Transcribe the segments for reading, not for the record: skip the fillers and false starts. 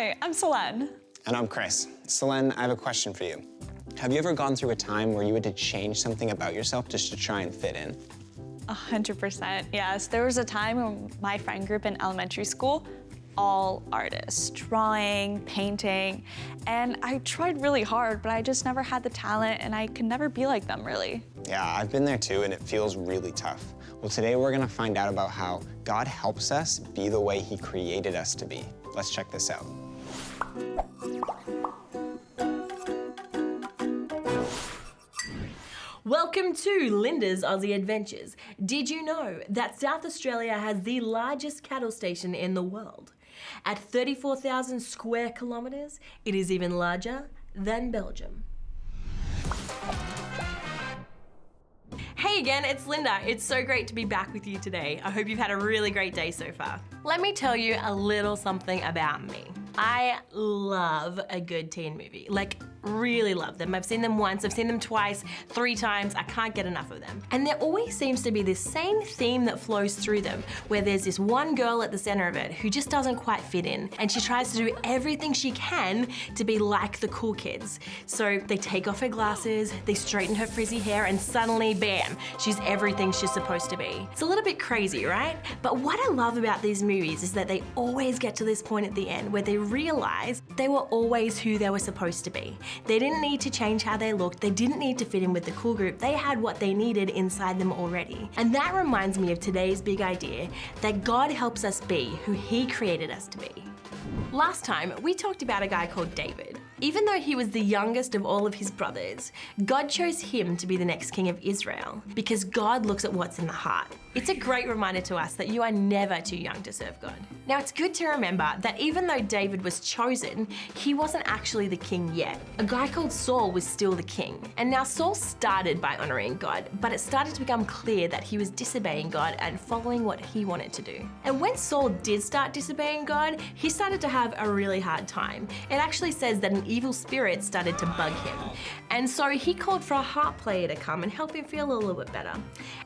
Hi, I'm Solène. And I'm Chris. Solène, I have a question for you. Have you ever gone through a time where you had to change something about yourself just to try and fit in? 100%, yes. There was a time when my friend group in elementary school, all artists, drawing, painting, and I tried really hard, but I just never had the talent and I could never be like them, really. Yeah, I've been there too, and it feels really tough. Well, today we're gonna find out about how God helps us be the way He created us to be. Let's check this out. Welcome to Lynda's Aussie Adventures. Did you know that South Australia has the largest cattle station in the world? At 34,000 square kilometres, it is even larger than Belgium. Hey again, it's Lynda. It's so great to be back with you today. I hope you've had a really great day so far. Let me tell you a little something about me. I love a good teen movie, like really love them. I've seen them once, I've seen them twice, 3 times, I can't get enough of them. And there always seems to be this same theme that flows through them, where there's this one girl at the center of it who just doesn't quite fit in, and she tries to do everything she can to be like the cool kids. So they take off her glasses, they straighten her frizzy hair, and suddenly, bam, she's everything she's supposed to be. It's a little bit crazy, right? But what I love about these movies is that they always get to this point at the end where they realize they were always who they were supposed to be. They didn't need to change how they looked, they didn't need to fit in with the cool group, they had what they needed inside them already. And that reminds me of today's big idea, that God helps us be who He created us to be. Last time, we talked about a guy called David. Even though he was the youngest of all of his brothers, God chose him to be the next king of Israel because God looks at what's in the heart. It's a great reminder to us that you are never too young to serve God. Now, it's good to remember that even though David was chosen, he wasn't actually the king yet. A guy called Saul was still the king. And now Saul started by honoring God, but it started to become clear that he was disobeying God and following what he wanted to do. And when Saul did start disobeying God, he started to have a really hard time. It actually says that an evil spirit started to bug him. And so he called for a harp player to come and help him feel a little bit better.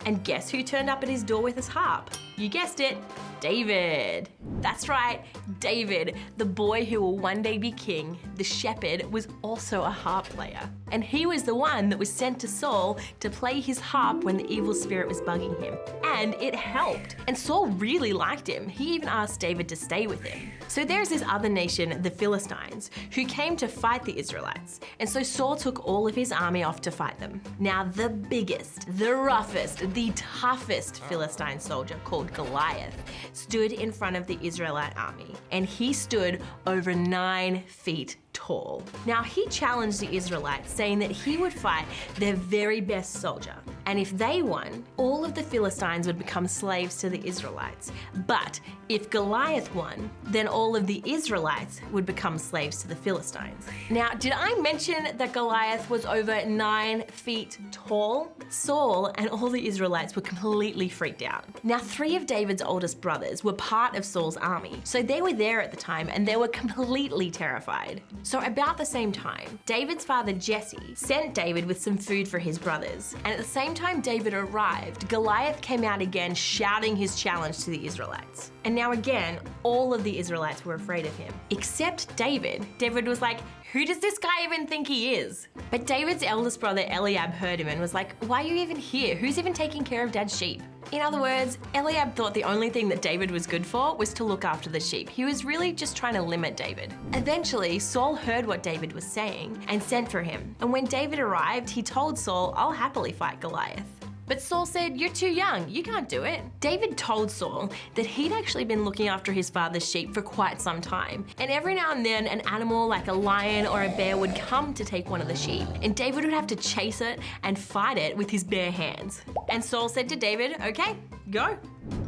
And guess who turned up at his door with his harp? You guessed it, David. That's right, David, the boy who will one day be king, the shepherd, was also a harp player. And he was the one that was sent to Saul to play his harp when the evil spirit was bugging him. And it helped. And Saul really liked him. He even asked David to stay with him. So there's this other nation, the Philistines, who came to fight the Israelites. And so Saul took all of his army off to fight them. Now the biggest, the roughest, the toughest Philistine soldier, called Goliath, stood in front of the Israelite army. And he stood over 9 feet tall. Now he challenged the Israelites, saying that he would fight their very best soldier. And if they won, all of the Philistines would become slaves to the Israelites. But if Goliath won, then all of the Israelites would become slaves to the Philistines. Now, did I mention that Goliath was over 9 feet tall? Saul and all the Israelites were completely freaked out. Now, 3 of David's oldest brothers were part of Saul's army, so they were there at the time and they were completely terrified. So about the same time, David's father Jesse sent David with some food for his brothers. And at the same time David arrived, Goliath came out again shouting his challenge to the Israelites. And now again, all of the Israelites were afraid of him, except David. David was like, who does this guy even think he is? But David's eldest brother Eliab heard him and was like, why are you even here? Who's even taking care of Dad's sheep? In other words, Eliab thought the only thing that David was good for was to look after the sheep. He was really just trying to limit David. Eventually, Saul heard what David was saying and sent for him. And when David arrived, he told Saul, I'll happily fight Goliath. But Saul said, you're too young, you can't do it. David told Saul that he'd actually been looking after his father's sheep for quite some time. And every now and then an animal like a lion or a bear would come to take one of the sheep, and David would have to chase it and fight it with his bare hands. And Saul said to David, okay, go.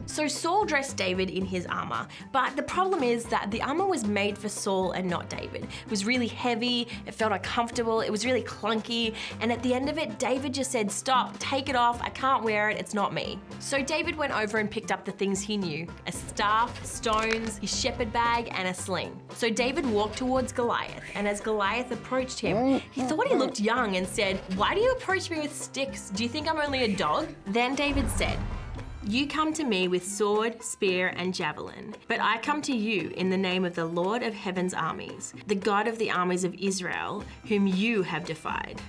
So Saul dressed David in his armor, but the problem is that the armor was made for Saul and not David. It was really heavy, it felt uncomfortable, it was really clunky, and at the end of it, David just said, stop, take it off, I can't wear it, it's not me. So David went over and picked up the things he knew, a staff, stones, his shepherd bag, and a sling. So David walked towards Goliath, and as Goliath approached him, he thought he looked young and said, why do you approach me with sticks? Do you think I'm only a dog? Then David said, You come to me with sword, spear, and javelin, but I come to you in the name of the Lord of heaven's armies, the God of the armies of Israel, whom you have defied.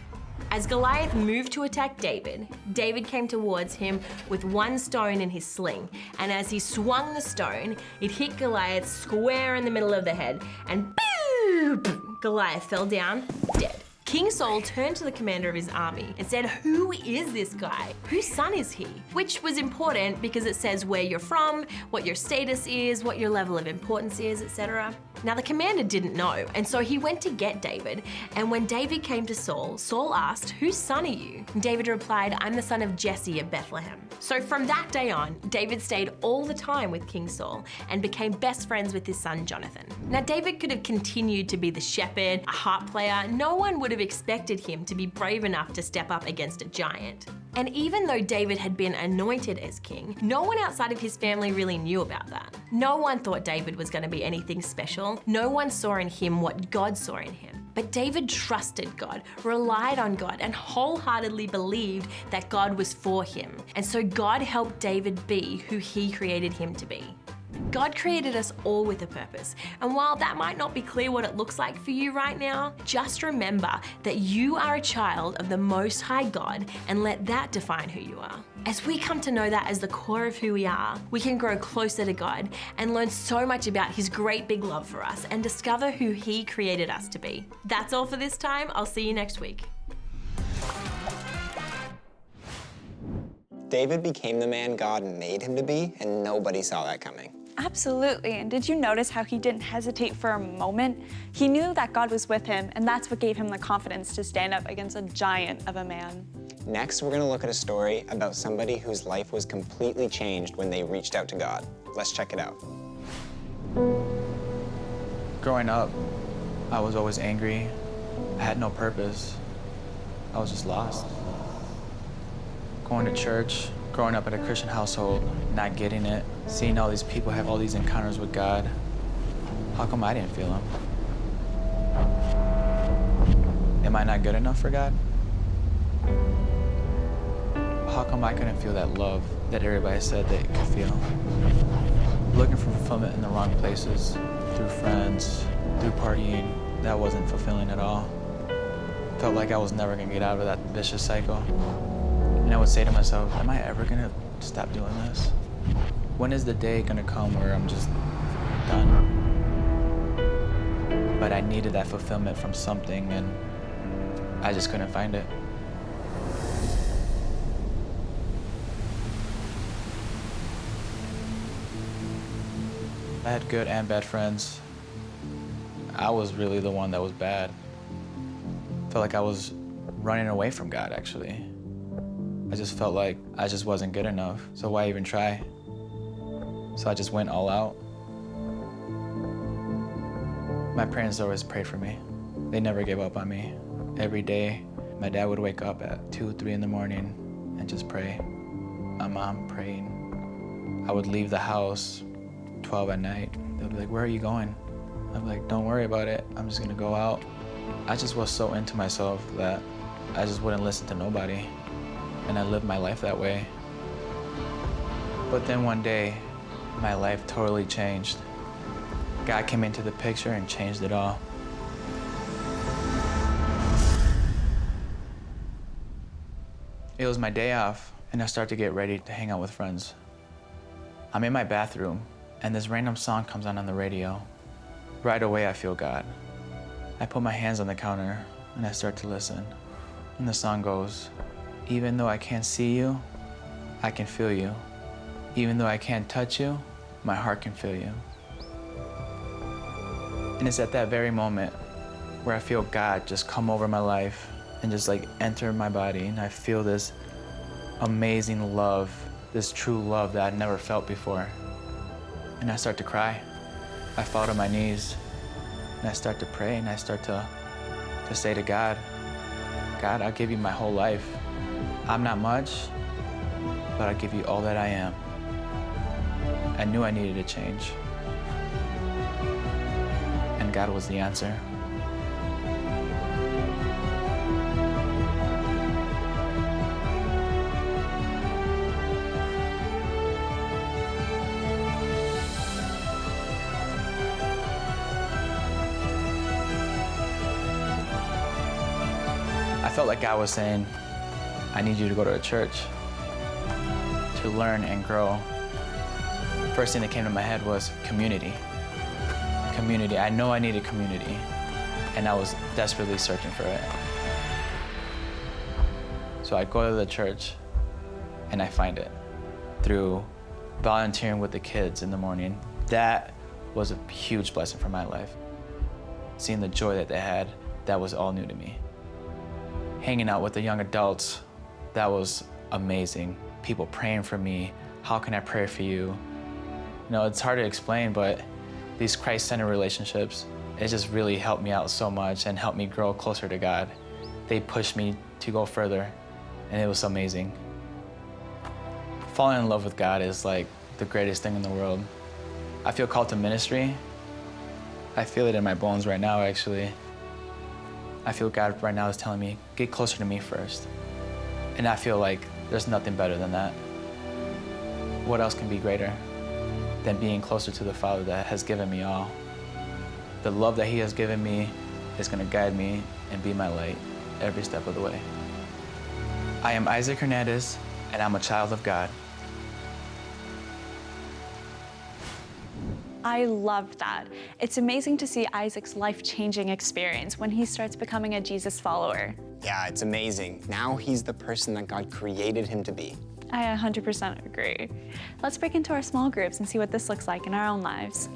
As Goliath moved to attack David, David came towards him with one stone in his sling, and as he swung the stone, it hit Goliath square in the middle of the head, and boom! Goliath fell down, dead. King Saul turned to the commander of his army and said, "Who is this guy? Whose son is he?" Which was important because it says where you're from, what your status is, what your level of importance is, etc. Now the commander didn't know, and so he went to get David. And when David came to Saul, Saul asked, "Whose son are you?" And David replied, "I'm the son of Jesse of Bethlehem." So from that day on, David stayed all the time with King Saul and became best friends with his son Jonathan. Now David could have continued to be the shepherd, a harp player. No one would have expected him to be brave enough to step up against a giant. And even though David had been anointed as king, no one outside of his family really knew about that. No one thought David was going to be anything special. No one saw in him what God saw in him. But David trusted God, relied on God, and wholeheartedly believed that God was for him. And so God helped David be who he created him to be. God created us all with a purpose, and while that might not be clear what it looks like for you right now, just remember that you are a child of the Most High God, and let that define who you are. As we come to know that as the core of who we are, we can grow closer to God and learn so much about His great big love for us and discover who He created us to be. That's all for this time. I'll see you next week. David became the man God made him to be, and nobody saw that coming. Absolutely, and did you notice how he didn't hesitate for a moment? He knew that God was with him, and that's what gave him the confidence to stand up against a giant of a man. Next, we're going to look at a story about somebody whose life was completely changed when they reached out to God. Let's check it out. Growing up, I was always angry. I had no purpose. I was just lost. Going to church, growing up in a Christian household, not getting it, seeing all these people have all these encounters with God. How come I didn't feel them? Am I not good enough for God? How come I couldn't feel that love that everybody said they could feel? Looking for fulfillment in the wrong places, through friends, through partying, that wasn't fulfilling at all. Felt like I was never gonna get out of that vicious cycle. And I would say to myself, am I ever gonna stop doing this? When is the day gonna come where I'm just done? But I needed that fulfillment from something, and I just couldn't find it. I had good and bad friends. I was really the one that was bad. Felt like I was running away from God, actually. I just felt like I just wasn't good enough, so why even try? So I just went all out. My parents always prayed for me. They never gave up on me. Every day, my dad would wake up at 2, 3 in the morning and just pray. My mom praying. I would leave the house 12 at night. They'll be like, "Where are you going?" I'd be like, "Don't worry about it. I'm just gonna go out." I just was so into myself that I just wouldn't listen to nobody. And I lived my life that way. But then one day, my life totally changed. God came into the picture and changed it all. It was my day off, and I started to get ready to hang out with friends. I'm in my bathroom, and this random song comes on the radio. Right away, I feel God. I put my hands on the counter, and I start to listen. And the song goes, "Even though I can't see you, I can feel you. Even though I can't touch you, my heart can feel you." And it's at that very moment where I feel God just come over my life and just like enter my body, and I feel this amazing love, this true love that I'd never felt before. And I start to cry. I fall to my knees, and I start to pray, and I start to say to God, "God, I'll give you my whole life. I'm not much, but I'll give you all that I am." I knew I needed a change. And God was the answer. felt like God was saying, I need you to go to a church to learn and grow. First thing that came to my head was community. Community. I know I needed community, and I was desperately searching for it. So I go to the church, and I find it through volunteering with the kids in the morning. That was a huge blessing for my life. Seeing the joy that they had, that was all new to me. Hanging out with the young adults, that was amazing. People praying for me. How can I pray for you? You know, it's hard to explain, but these Christ-centered relationships, it just really helped me out so much and helped me grow closer to God. They pushed me to go further, and it was amazing. Falling in love with God is like the greatest thing in the world. I feel called to ministry. I feel it in my bones right now, actually. I feel God right now is telling me, get closer to me first. And I feel like there's nothing better than that. What else can be greater than being closer to the Father that has given me all? The love that He has given me is going to guide me and be my light every step of the way. I am Isaac Hernandez, and I'm a child of God. I loved that. It's amazing to see Isaac's life-changing experience when he starts becoming a Jesus follower. Yeah, it's amazing. Now he's the person that God created him to be. I 100% agree. Let's break into our small groups and see what this looks like in our own lives.